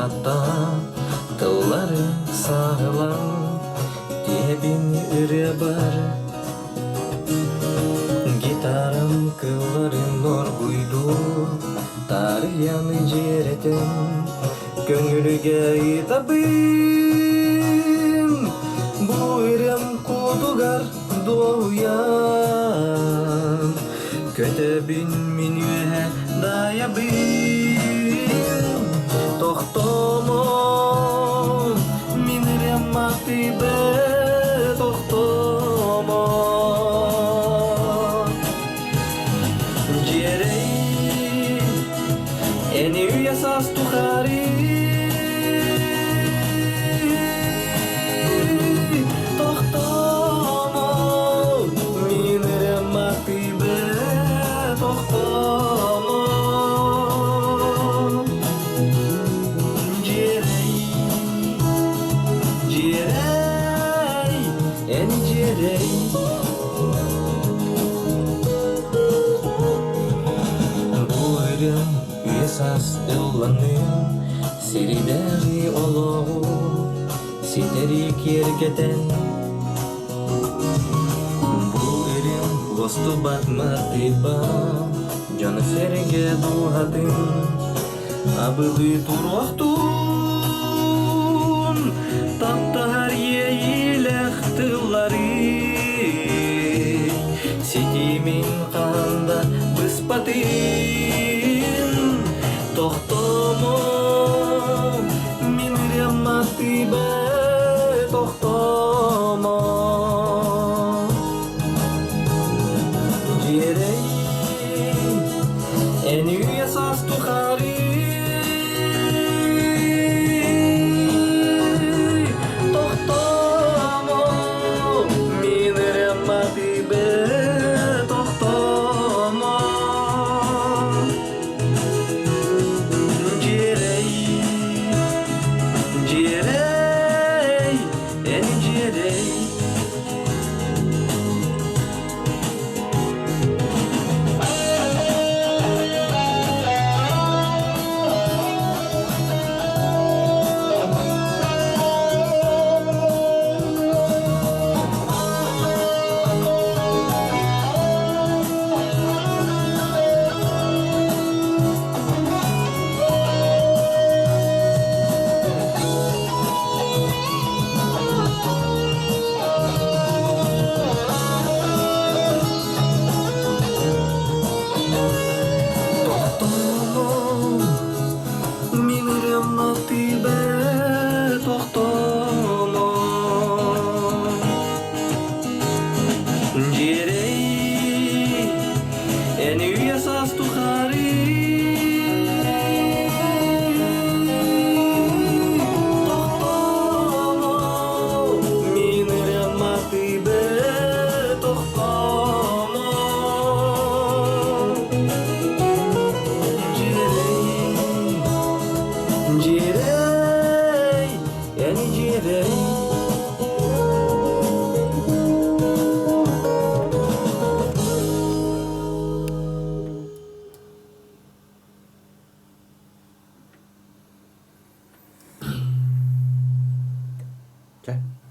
hatta tılları sağlam Debin üre var Gitaram kılların nor buydu Tariyanı cereten Köngülüge itabın Bu irem kudugar doğuyan Kötebin minühe dayabın Tohtomon min irem mati be tohtomon Cerey eni uyasas tuhari Tohtomon min irem mati be tohtomon Cerey Cerey eni cerey Buyurun esas ıllanın Sirideri oloğu Siterik yergeten Buyurun Vostu batmatiba Canı serge duhadın Abılı turuhtun Tapta her yeylek tılları Sitimin kanda bıspatin Tohtomo min remati be tohtomo Cerey eni uyasas tuhari Tohtomo min remati be tohtomo Cerey Cerey eni cerey Min remati be tohtomo Cerey eni uyasas tuhari Tohtomo min remati be tohtomo Cerey eni cerey Okay.